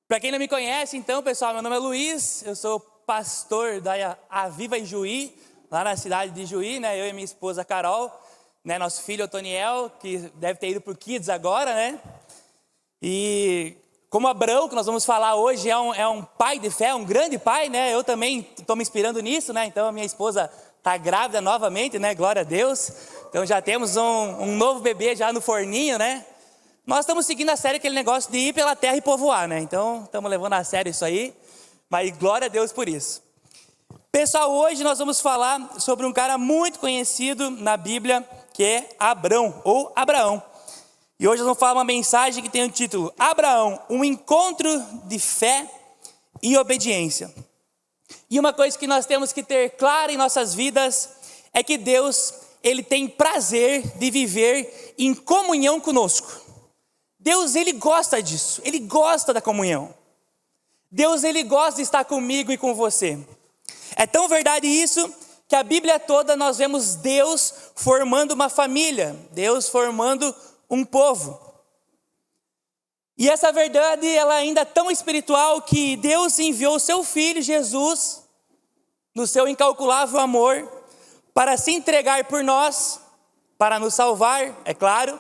Para quem não me conhece, então, pessoal, meu nome é Luiz, eu sou pastor da Aviva em Juí, lá na cidade de Juí, né? Eu e minha esposa Carol, né? Nosso filho Otoniel, que deve ter ido para o Kids agora, né? E como Abrão, que nós vamos falar hoje, é um pai de fé, um grande pai, né? Eu também estou me inspirando nisso, né? Então a minha esposa está grávida novamente, né? Glória a Deus. Então já temos um novo bebê já no forninho, né? Nós estamos seguindo a série, aquele negócio de ir pela terra e povoar, né? Então estamos levando a sério isso aí, mas glória a Deus por isso. Pessoal, hoje nós vamos falar sobre um cara muito conhecido na Bíblia, que é Abrão, ou Abraão. E hoje nós vamos falar uma mensagem que tem o título: Abraão, um encontro de fé e obediência. E uma coisa que nós temos que ter clara em nossas vidas é que Deus, Ele tem prazer de viver em comunhão conosco. Deus, Ele gosta disso, Ele gosta da comunhão. Deus, Ele gosta de estar comigo e com você. É tão verdade isso que a Bíblia toda nós vemos Deus formando uma família, Deus formando um povo. E essa verdade, ela ainda é tão espiritual que Deus enviou o seu Filho Jesus, no seu incalculável amor, para se entregar por nós, para nos salvar, é claro,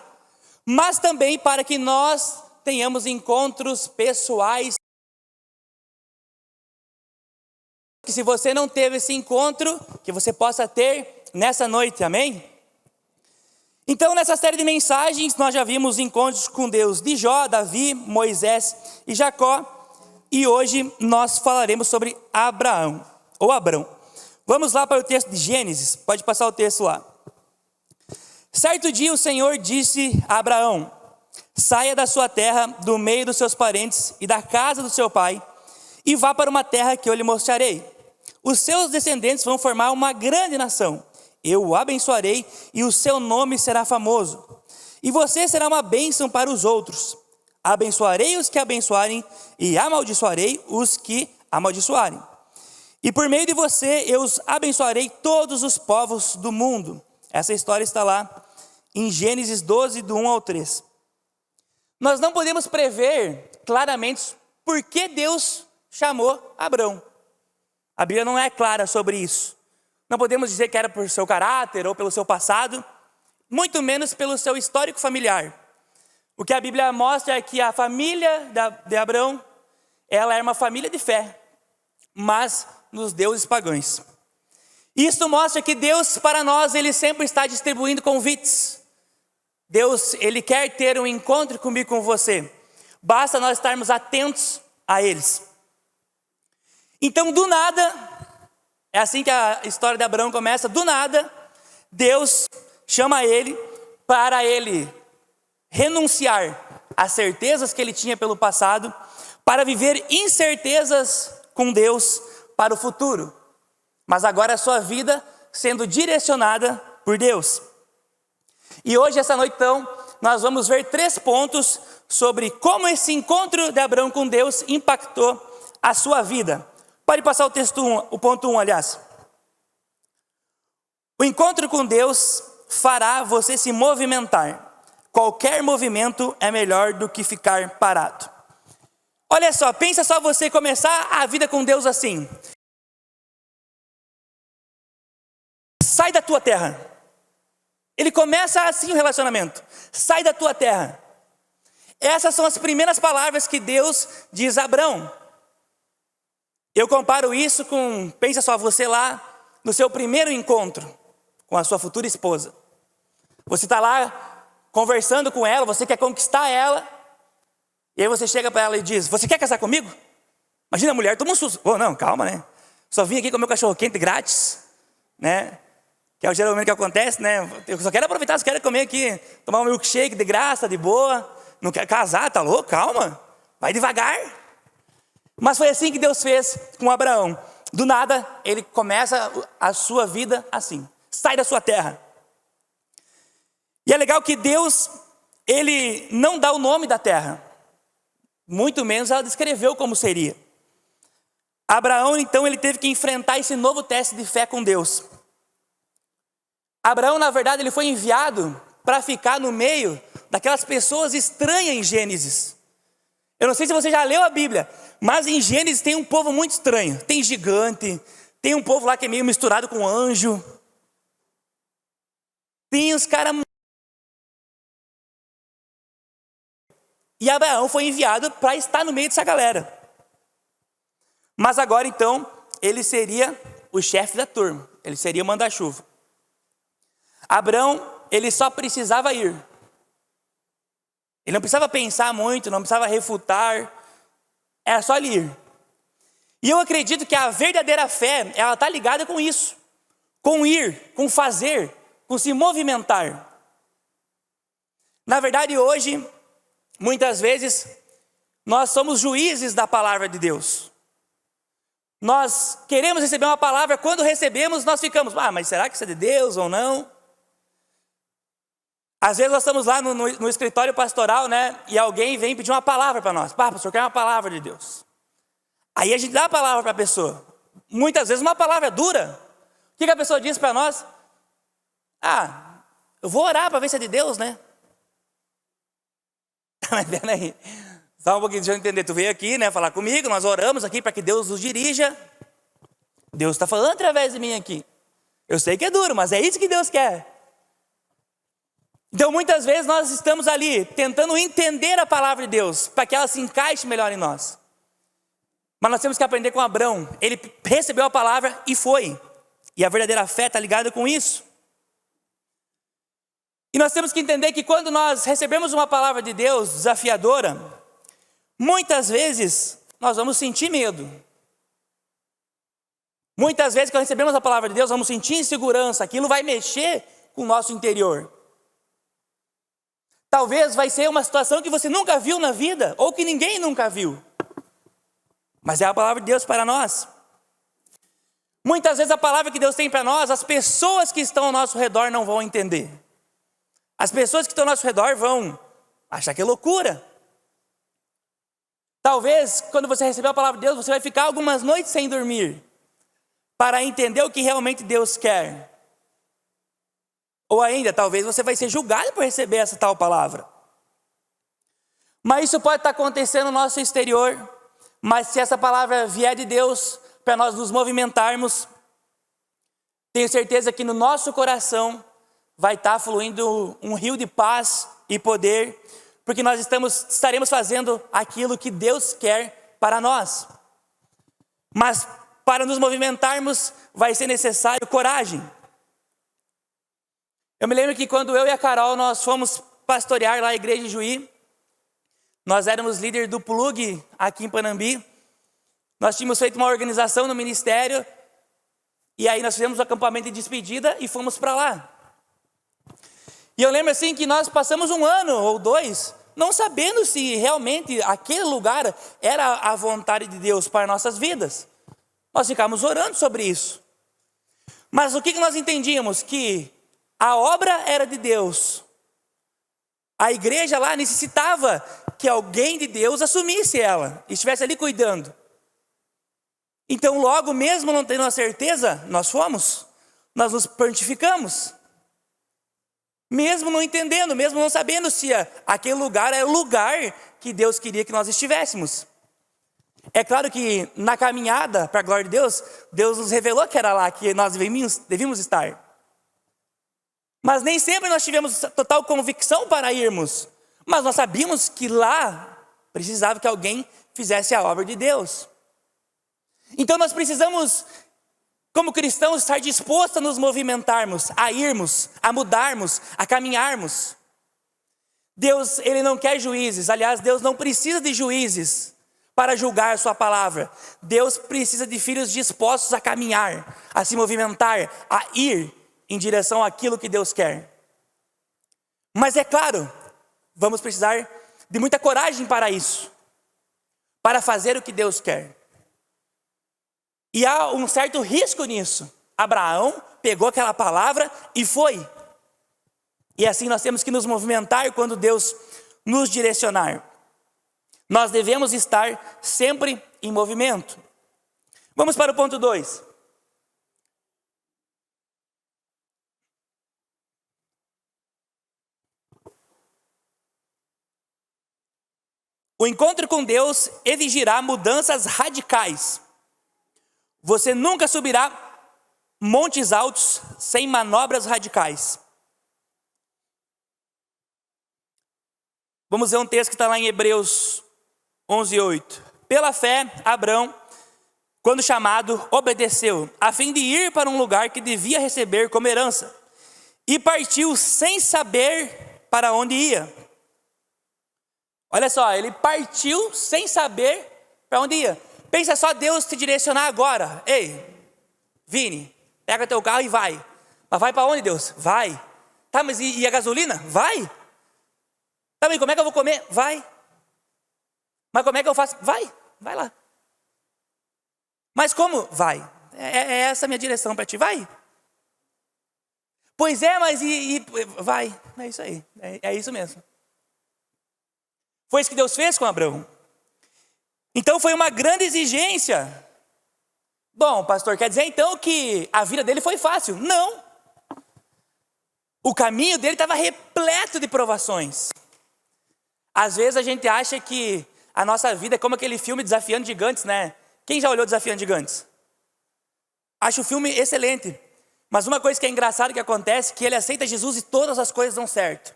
mas também para que nós tenhamos encontros pessoais. Que se você não teve esse encontro, que você possa ter nessa noite, amém? Então, nessa série de mensagens, nós já vimos encontros com Deus de Jó, Davi, Moisés e Jacó. E hoje nós falaremos sobre Abraão, ou Abrão. Vamos lá para o texto de Gênesis, pode passar o texto lá. Certo dia o Senhor disse a Abraão: saia da sua terra, do meio dos seus parentes e da casa do seu pai, e vá para uma terra que eu lhe mostrarei. Os seus descendentes vão formar uma grande nação. Eu o abençoarei e o seu nome será famoso. E você será uma bênção para os outros. Abençoarei os que abençoarem e amaldiçoarei os que amaldiçoarem. E por meio de você eu os abençoarei todos os povos do mundo. Essa história está lá em Gênesis 12, do 1 ao 3. Nós não podemos prever claramente por que Deus chamou Abrão. A Bíblia não é clara sobre isso. Não podemos dizer que era por seu caráter ou pelo seu passado, muito menos pelo seu histórico familiar. O que a Bíblia mostra é que a família de Abrão, ela é uma família de fé, mas nos deuses pagãos. Isso mostra que Deus, para nós, Ele sempre está distribuindo convites. Deus, Ele quer ter um encontro comigo, com você. Basta nós estarmos atentos a eles. Então, do nada, é assim que a história de Abraão começa, do nada, Deus chama ele para ele renunciar às certezas que ele tinha pelo passado, para viver incertezas com Deus para o futuro. Mas agora a sua vida sendo direcionada por Deus. E hoje, essa noite, então, nós vamos ver 3 pontos sobre como esse encontro de Abraão com Deus impactou a sua vida. Pode passar o texto 1, o ponto 1, aliás. O encontro com Deus fará você se movimentar. Qualquer movimento é melhor do que ficar parado. Olha só, pensa só você começar a vida com Deus assim. Sai da tua terra. Ele começa assim o relacionamento. Sai da tua terra. Essas são as primeiras palavras que Deus diz a Abrão. Eu comparo isso com, pensa só, você lá no seu primeiro encontro com a sua futura esposa. Você está lá conversando com ela, você quer conquistar ela. E aí você chega para ela e diz: você quer casar comigo? Imagina a mulher, toma um susto. Oh, não, calma, né? Só vim aqui comer um cachorro quente grátis, né? Que é geralmente o que acontece, né? Eu só quero aproveitar, só quero comer aqui, tomar um milkshake de graça, de boa. Não quero casar, tá louco? Calma, vai devagar. Mas foi assim que Deus fez com Abraão. Do nada, ele começa a sua vida assim. Sai da sua terra. E é legal que Deus, Ele não dá o nome da terra. Muito menos ela descreveu como seria. Abraão, então, ele teve que enfrentar esse novo teste de fé com Deus. Abraão, na verdade, ele foi enviado para ficar no meio daquelas pessoas estranhas em Gênesis. Eu não sei se você já leu a Bíblia, mas em Gênesis tem um povo muito estranho. Tem gigante, tem um povo lá que é meio misturado com anjo. Tem os caras... E Abraão foi enviado para estar no meio dessa galera. Mas agora então, ele seria o chefe da turma. Ele seria o manda-chuva. Abraão, ele só precisava ir. Ele não precisava pensar muito, não precisava refutar. Era só ele ir. E eu acredito que a verdadeira fé, ela está ligada com isso. Com ir, com fazer, com se movimentar. Na verdade, hoje, muitas vezes, nós somos juízes da palavra de Deus. Nós queremos receber uma palavra, quando recebemos, nós ficamos, mas será que isso é de Deus ou não? Às vezes nós estamos lá no escritório pastoral, né? E alguém vem pedir uma palavra para nós. Pastor, quer uma palavra de Deus. Aí a gente dá a palavra para a pessoa. Muitas vezes uma palavra dura. O que a pessoa diz para nós? Eu vou orar para ver se é de Deus, né? Mas peraí, só um pouquinho, deixa eu entender. Tu veio aqui, né, falar comigo, nós oramos aqui para que Deus nos dirija. Deus está falando através de mim aqui. Eu sei que é duro, mas é isso que Deus quer. Então muitas vezes nós estamos ali tentando entender a palavra de Deus, para que ela se encaixe melhor em nós. Mas nós temos que aprender com Abraão. Ele recebeu a palavra e foi. E a verdadeira fé está ligada com isso. E nós temos que entender que quando nós recebemos uma palavra de Deus desafiadora, muitas vezes nós vamos sentir medo. Muitas vezes quando recebemos a palavra de Deus, vamos sentir insegurança. Aquilo vai mexer com o nosso interior. Talvez vai ser uma situação que você nunca viu na vida, ou que ninguém nunca viu. Mas é a palavra de Deus para nós. Muitas vezes a palavra que Deus tem para nós, as pessoas que estão ao nosso redor não vão entender. As pessoas que estão ao nosso redor vão achar que é loucura. Talvez, quando você receber a palavra de Deus, você vai ficar algumas noites sem dormir, para entender o que realmente Deus quer. Ou ainda, talvez você vai ser julgado por receber essa tal palavra. Mas isso pode estar acontecendo no nosso exterior. Mas se essa palavra vier de Deus, para nós nos movimentarmos, tenho certeza que no nosso coração vai estar fluindo um rio de paz e poder, porque nós estaremos fazendo aquilo que Deus quer para nós. Mas para nos movimentarmos, vai ser necessário coragem. Eu me lembro que quando eu e a Carol, nós fomos pastorear lá a igreja de Juí, nós éramos líder do Plug aqui em Panambi, nós tínhamos feito uma organização no ministério, e aí nós fizemos o acampamento de despedida e fomos para lá. E eu lembro assim que nós passamos 1 ano ou 2, não sabendo se realmente aquele lugar era a vontade de Deus para nossas vidas. Nós ficávamos orando sobre isso. Mas o que nós entendíamos? Que a obra era de Deus. A igreja lá necessitava que alguém de Deus assumisse ela, e estivesse ali cuidando. Então logo, mesmo não tendo a certeza, nós fomos. Nós nos prontificamos. Mesmo não entendendo, mesmo não sabendo se aquele lugar era o lugar que Deus queria que nós estivéssemos. É claro que na caminhada para a glória de Deus, Deus nos revelou que era lá que nós devíamos estar. Mas nem sempre nós tivemos total convicção para irmos. Mas nós sabíamos que lá precisava que alguém fizesse a obra de Deus. Então nós precisamos, como cristãos, estar dispostos a nos movimentarmos, a irmos, a mudarmos, a caminharmos. Deus, Ele não quer juízes. Aliás, Deus não precisa de juízes para julgar a sua palavra. Deus precisa de filhos dispostos a caminhar, a se movimentar, a ir em direção àquilo que Deus quer. Mas é claro, vamos precisar de muita coragem para isso, para fazer o que Deus quer. E há um certo risco nisso. Abraão pegou aquela palavra e foi. E assim nós temos que nos movimentar quando Deus nos direcionar. Nós devemos estar sempre em movimento. Vamos para o ponto 2. O encontro com Deus exigirá mudanças radicais. Você nunca subirá montes altos sem manobras radicais. Vamos ver um texto que está lá em Hebreus 11:8. Pela fé, Abrão, quando chamado, obedeceu, a fim de ir para um lugar que devia receber como herança, e partiu sem saber para onde ia. Olha só, ele partiu sem saber para onde ia. Pensa só Deus te direcionar agora. Ei, Vini, pega teu carro e vai. Mas vai para onde, Deus? Vai. Tá, mas e a gasolina? Vai. Tá, mas como é que eu vou comer? Vai. Mas como é que eu faço? Vai lá. Mas como? Vai. É essa a minha direção para ti, vai. Pois é, mas vai. É isso aí, é isso mesmo. Foi isso que Deus fez com Abraão. Então foi uma grande exigência. Bom, pastor, quer dizer então que a vida dele foi fácil? Não. O caminho dele estava repleto de provações. Às vezes a gente acha que a nossa vida é como aquele filme Desafiando Gigantes, né? Quem já olhou Desafiando Gigantes? Acho o filme excelente. Mas uma coisa que é engraçada que acontece é que ele aceita Jesus e todas as coisas dão certo.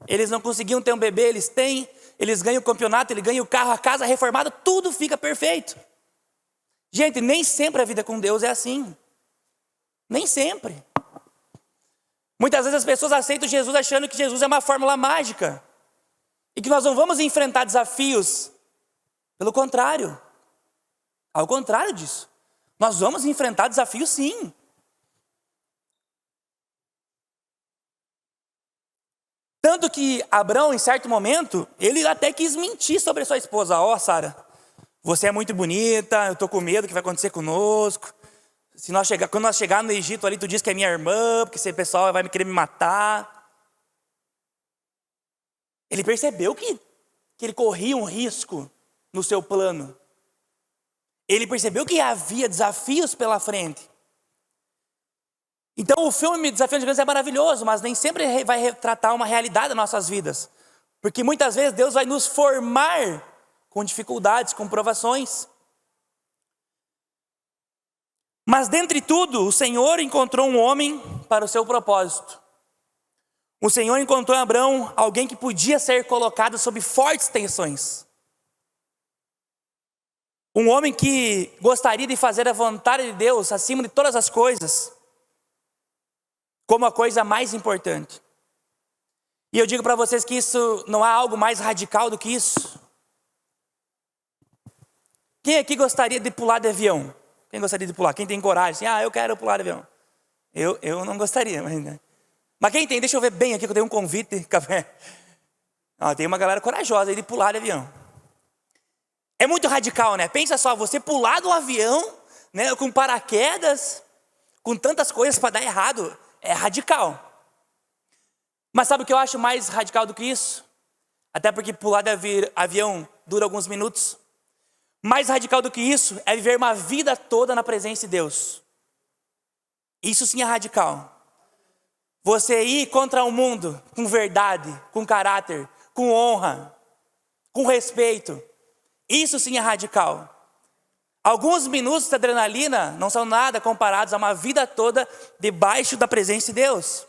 Eles não conseguiam ter um bebê, eles têm, eles ganham o campeonato, ele ganha o carro, a casa reformada, tudo fica perfeito. Gente, nem sempre a vida com Deus é assim. Nem sempre. Muitas vezes as pessoas aceitam Jesus achando que Jesus é uma fórmula mágica. E que nós não vamos enfrentar desafios. Pelo contrário. Ao contrário disso. Nós vamos enfrentar desafios sim. Tanto que Abrão, em certo momento, ele até quis mentir sobre a sua esposa. Ó, Sara, você é muito bonita, eu estou com medo do que vai acontecer conosco. Quando nós chegar no Egito ali, tu diz que é minha irmã, porque esse pessoal vai querer me matar. Ele percebeu que ele corria um risco no seu plano. Ele percebeu que havia desafios pela frente. Então o filme Desafiando Gigantes é maravilhoso, mas nem sempre vai retratar uma realidade das nossas vidas. Porque muitas vezes Deus vai nos formar com dificuldades, com provações. Mas dentre tudo, o Senhor encontrou um homem para o seu propósito. O Senhor encontrou em Abrão alguém que podia ser colocado sob fortes tensões. Um homem que gostaria de fazer a vontade de Deus acima de todas as coisas, como a coisa mais importante. E eu digo para vocês que isso não há algo mais radical do que isso. Quem aqui gostaria de pular de avião? Quem gostaria de pular? Quem tem coragem? Assim, eu quero pular de avião. Eu não gostaria, mas quem tem? Deixa eu ver bem aqui que eu tenho um convite. Tem uma galera corajosa aí de pular de avião. É muito radical, né? Pensa só, você pular do avião, né, com paraquedas, com tantas coisas para dar errado, é radical. Mas sabe o que eu acho mais radical do que isso? Até porque pular de avião dura alguns minutos. Mais radical do que isso é viver uma vida toda na presença de Deus. Isso sim é radical. Você ir contra o mundo com verdade, com caráter, com honra, com respeito. Isso sim é radical. Alguns minutos de adrenalina não são nada comparados a uma vida toda debaixo da presença de Deus.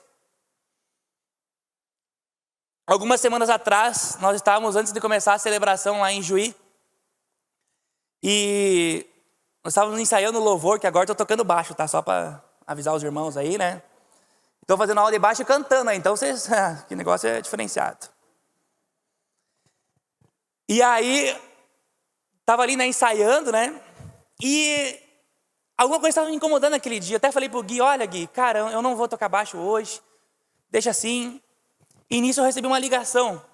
Algumas semanas atrás, nós estávamos antes de começar a celebração lá em Juí. E nós estávamos ensaiando o louvor, que agora estou tocando baixo, tá? Só para avisar os irmãos aí, né? Estou fazendo aula de baixo e cantando aí, então vocês... que negócio é diferenciado. E aí, estava ali, né, ensaiando, né? E alguma coisa estava me incomodando naquele dia. Até falei pro Gui, olha Gui, cara, eu não vou tocar baixo hoje. Deixa assim. E nisso eu recebi uma ligação.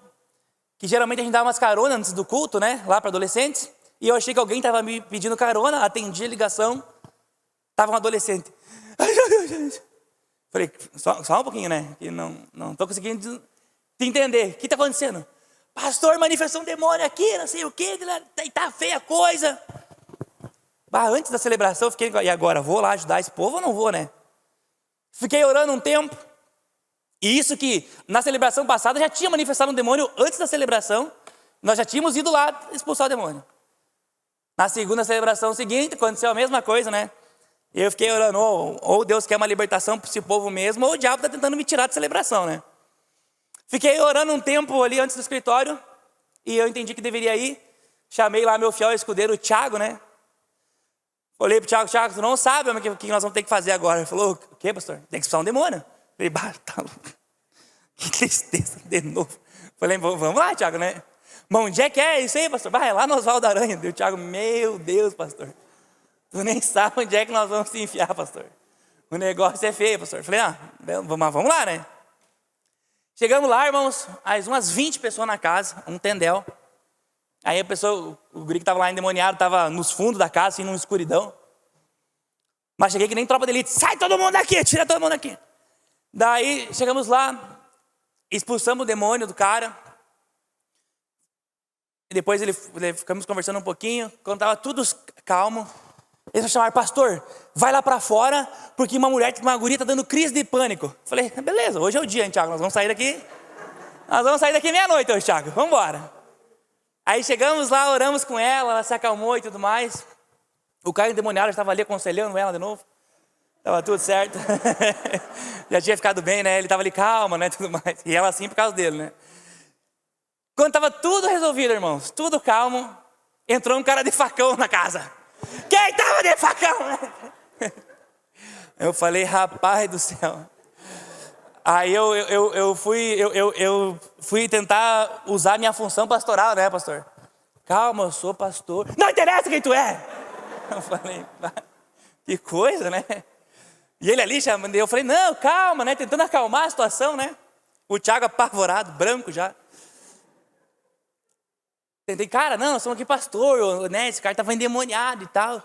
Que geralmente a gente dá umas caronas antes do culto, né? Lá para adolescentes. E eu achei que alguém estava me pedindo carona, atendi a ligação. Estava um adolescente. Falei, só um pouquinho, né? Que não estou conseguindo te entender. O que está acontecendo? Pastor, manifestou um demônio aqui, não sei o quê. Tá feia a coisa. Antes da celebração eu fiquei, e agora? Vou lá ajudar esse povo ou não vou, né? Fiquei orando um tempo. E isso que na celebração passada já tinha manifestado um demônio antes da celebração. Nós já tínhamos ido lá expulsar o demônio. Na segunda celebração seguinte, aconteceu a mesma coisa, né? E eu fiquei orando, ou Deus quer uma libertação para esse povo mesmo, ou o diabo está tentando me tirar de celebração, né? Fiquei orando um tempo ali antes do escritório, e eu entendi que deveria ir. Chamei lá meu fiel escudeiro, o Thiago, né? Olhei pro Thiago, Thiago, tu não sabe o que nós vamos ter que fazer agora. Ele falou, o quê, pastor? Tem que expulsar um demônio. Eu falei, tá louco. Que tristeza, de novo. Falei, vamos lá, Thiago, né? Mas onde é que é isso aí, pastor? Vai lá no Oswaldo Aranha. Deu o Thiago, meu Deus, pastor. Tu nem sabe onde é que nós vamos se enfiar, pastor. O negócio é feio, pastor. Falei, vamos lá, né? Chegamos lá, irmãos, umas 20 pessoas na casa, um tendel. Aí a pessoa, o guri que estava lá endemoniado, estava nos fundos da casa, assim, numa escuridão. Mas cheguei que nem tropa de elite, sai todo mundo daqui, tira todo mundo daqui. Daí chegamos lá, expulsamos o demônio do cara. E depois ficamos conversando um pouquinho. Quando estava tudo calmo, eles me chamaram, pastor, vai lá para fora, porque uma guria está dando crise de pânico. Falei, beleza, hoje é o dia, hein, Thiago, nós vamos sair daqui. Nós vamos sair daqui meia-noite hoje, Thiago, vamos embora. Aí chegamos lá, oramos com ela se acalmou e tudo mais. O cara endemoniado estava ali aconselhando ela de novo. Estava tudo certo. Já tinha ficado bem, né? Ele estava ali, calma, né? Tudo mais. E ela assim por causa dele, né? Quando estava tudo resolvido, irmãos, tudo calmo, entrou um cara de facão na casa. Quem estava de facão? Eu falei, rapaz do céu. Aí eu fui tentar usar minha função pastoral, né, pastor? Calma, eu sou pastor. Não interessa quem tu é. Eu falei, que coisa, né? E ele ali chamando, eu falei, não, calma, né? Tentando acalmar a situação, né? O Thiago apavorado, branco já. Tentei, cara, não, nós somos aqui pastor, né? Esse cara estava endemoniado e tal.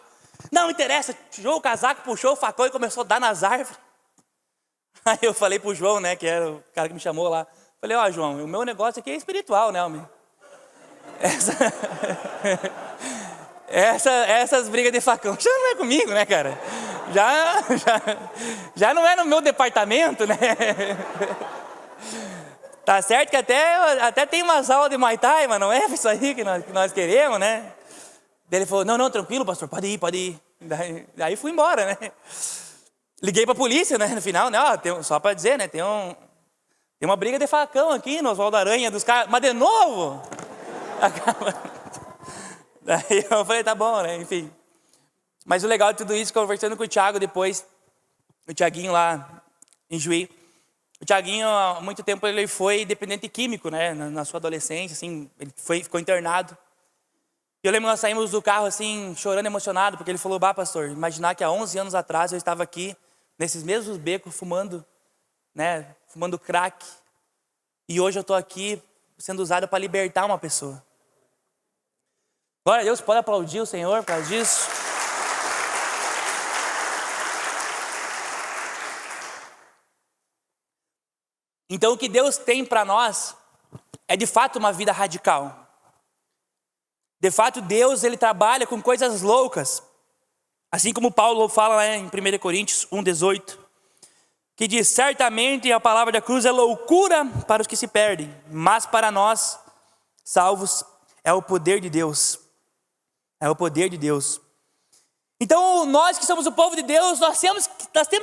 Não interessa, tirou o casaco, puxou o facão e começou a dar nas árvores. Aí eu falei pro João, né, que era o cara que me chamou lá. Falei, João, o meu negócio aqui é espiritual, né, homem? Essas brigas de facão já não é comigo, né, cara? Já não é no meu departamento, né? Tá certo que até tem umas aulas de Muay Thai, mas não é isso aí que nós queremos, né? Daí ele falou, não, tranquilo, pastor, pode ir. Daí fui embora, né? Liguei pra polícia, né, no final, né, só pra dizer, né, tem uma briga de facão aqui no Oswaldo Aranha dos caras, mas de novo? Daí eu falei, tá bom, né, enfim. Mas o legal de tudo isso, conversando com o Thiago depois, o Thiaguinho lá em Juí, o Thiaguinho, há muito tempo, ele foi dependente químico, né, na sua adolescência, assim, ele ficou internado. E eu lembro que nós saímos do carro, assim, chorando, emocionado, porque ele falou, pastor, imaginar que há 11 anos atrás eu estava aqui, nesses mesmos becos, fumando, né, fumando crack. E hoje eu estou aqui sendo usado para libertar uma pessoa. Glória a Deus, pode aplaudir o Senhor por causa disso. Então o que Deus tem para nós é de fato uma vida radical. De fato Deus, Ele trabalha com coisas loucas. Assim como Paulo fala lá em 1 Coríntios 1,18, que diz, certamente a palavra da cruz é loucura para os que se perdem, mas para nós, salvos, é o poder de Deus. É o poder de Deus. Então nós que somos o povo de Deus, nós temos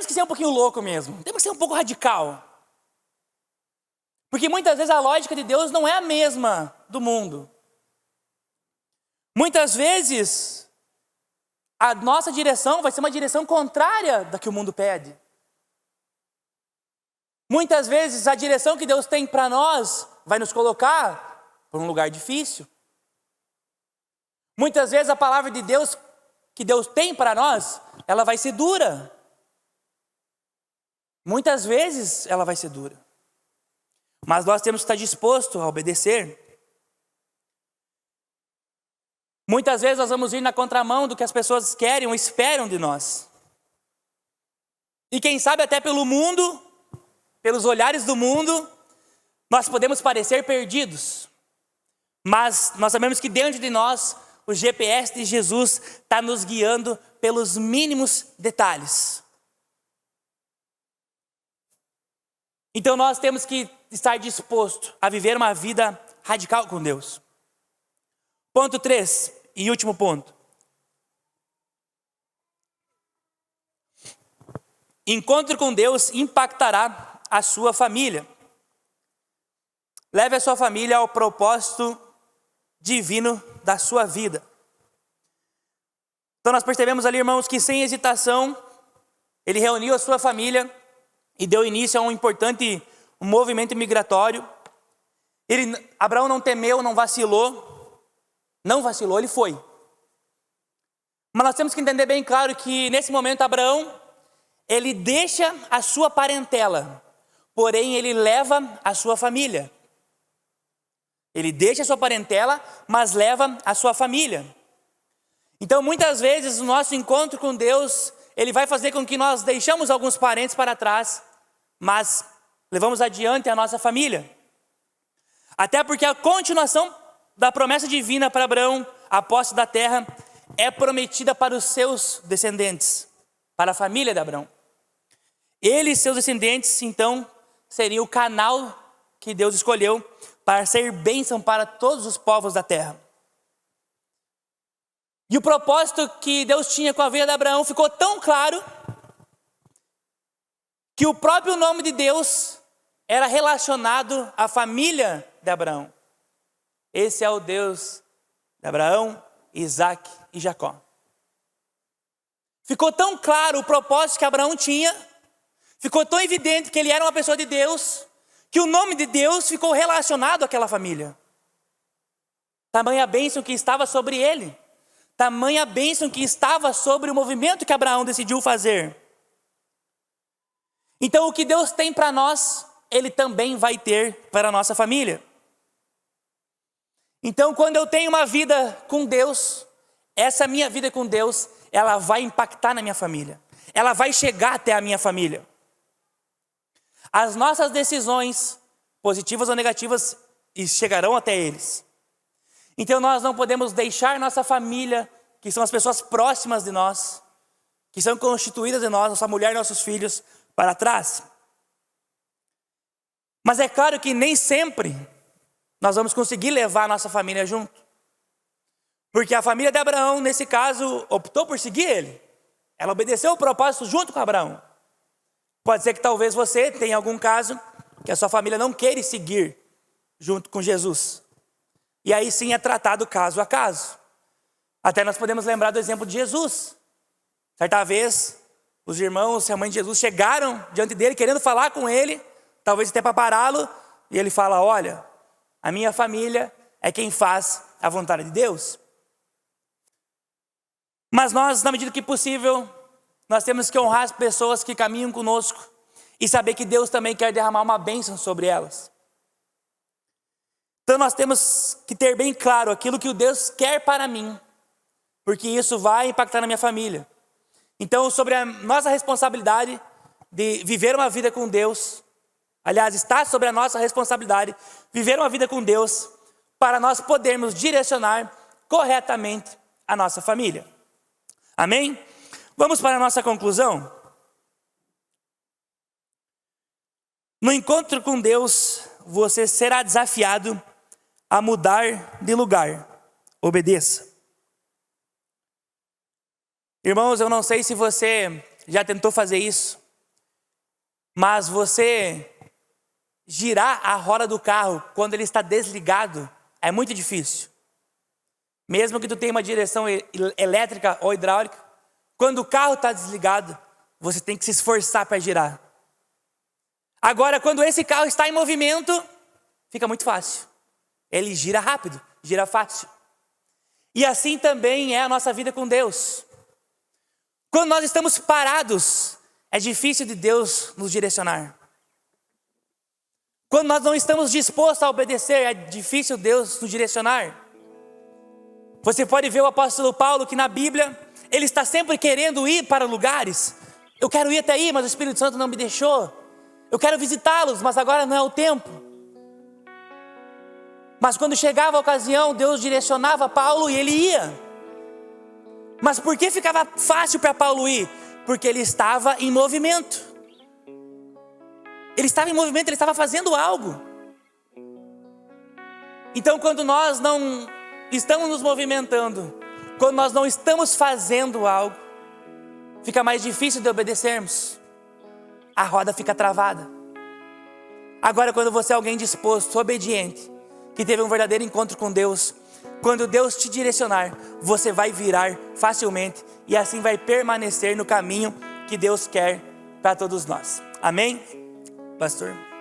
que ser um pouquinho louco mesmo. Temos que ser um pouco radical. Porque muitas vezes a lógica de Deus não é a mesma do mundo. Muitas vezes a nossa direção vai ser uma direção contrária da que o mundo pede. Muitas vezes a direção que Deus tem para nós vai nos colocar por um lugar difícil. Muitas vezes a palavra de Deus que Deus tem para nós, ela vai ser dura. Muitas vezes ela vai ser dura. Mas nós temos que estar dispostos a obedecer. Muitas vezes nós vamos ir na contramão do que as pessoas querem ou esperam de nós. E quem sabe até pelo mundo, pelos olhares do mundo, nós podemos parecer perdidos. Mas nós sabemos que dentro de nós, o GPS de Jesus está nos guiando pelos mínimos detalhes. Então nós temos que estar dispostos a viver uma vida radical com Deus. Ponto 3, e último ponto. Encontro com Deus impactará a sua família. Leve a sua família ao propósito divino da sua vida. Então nós percebemos ali, irmãos, que sem hesitação, ele reuniu a sua família e deu início a um importante movimento migratório. Abraão não temeu, não vacilou, ele foi. Mas nós temos que entender bem claro que nesse momento Abraão, ele deixa a sua parentela, porém ele leva a sua família. Ele deixa a sua parentela, mas leva a sua família. Então muitas vezes o nosso encontro com Deus, ele vai fazer com que nós deixamos alguns parentes para trás, mas levamos adiante a nossa família. Até porque a continuação da promessa divina para Abraão, a posse da terra, é prometida para os seus descendentes, para a família de Abraão. Ele e seus descendentes, então, seriam o canal que Deus escolheu para ser bênção para todos os povos da terra. E o propósito que Deus tinha com a vida de Abraão ficou tão claro que o próprio nome de Deus era relacionado à família de Abraão. Esse é o Deus de Abraão, Isaac e Jacó. Ficou tão claro o propósito que Abraão tinha, ficou tão evidente que ele era uma pessoa de Deus, que o nome de Deus ficou relacionado àquela família. Tamanha bênção que estava sobre ele, tamanha bênção que estava sobre o movimento que Abraão decidiu fazer. Então o que Deus tem para nós, Ele também vai ter para a nossa família. Então quando eu tenho uma vida com Deus, essa minha vida com Deus, ela vai impactar na minha família. Ela vai chegar até a minha família. As nossas decisões, positivas ou negativas, chegarão até eles. Então nós não podemos deixar nossa família, que são as pessoas próximas de nós, que são constituídas de nós, nossa mulher e nossos filhos, para trás. Mas é claro que nem sempre nós vamos conseguir levar a nossa família junto. Porque a família de Abraão, nesse caso, optou por seguir ele. Ela obedeceu o propósito junto com Abraão. Pode ser que talvez você tenha algum caso que a sua família não queira seguir junto com Jesus. E aí sim é tratado caso a caso. Até nós podemos lembrar do exemplo de Jesus. Certa vez, os irmãos e a mãe de Jesus chegaram diante dele querendo falar com ele, talvez até para pará-lo, e ele fala: olha, a minha família é quem faz a vontade de Deus. Mas nós, na medida que possível, nós temos que honrar as pessoas que caminham conosco e saber que Deus também quer derramar uma bênção sobre elas. Então nós temos que ter bem claro aquilo que o Deus quer para mim, porque isso vai impactar na minha família. Então, sobre a nossa responsabilidade de viver uma vida com Deus, aliás, está sobre a nossa responsabilidade viver uma vida com Deus, para nós podermos direcionar corretamente a nossa família. Amém? Vamos para a nossa conclusão? No encontro com Deus, você será desafiado a mudar de lugar. Obedeça. Irmãos, eu não sei se você já tentou fazer isso, mas você girar a roda do carro quando ele está desligado é muito difícil. Mesmo que tu tenha uma direção elétrica ou hidráulica, quando o carro está desligado, você tem que se esforçar para girar. Agora, quando esse carro está em movimento, fica muito fácil. Ele gira rápido, gira fácil. E assim também é a nossa vida com Deus. Quando nós estamos parados, é difícil de Deus nos direcionar. Quando nós não estamos dispostos a obedecer, é difícil Deus nos direcionar. Você pode ver o apóstolo Paulo, que na Bíblia, ele está sempre querendo ir para lugares. Eu quero ir até aí, mas o Espírito Santo não me deixou. Eu quero visitá-los, mas agora não é o tempo. Mas quando chegava a ocasião, Deus direcionava Paulo e ele ia. Mas por que ficava fácil para Paulo ir? Porque ele estava em movimento. Ele estava em movimento, ele estava fazendo algo. Então quando nós não estamos nos movimentando, quando nós não estamos fazendo algo, fica mais difícil de obedecermos. A roda fica travada. Agora, quando você é alguém disposto, obediente, que teve um verdadeiro encontro com Deus, quando Deus te direcionar, você vai virar facilmente e assim vai permanecer no caminho que Deus quer para todos nós. Amém? Pastor?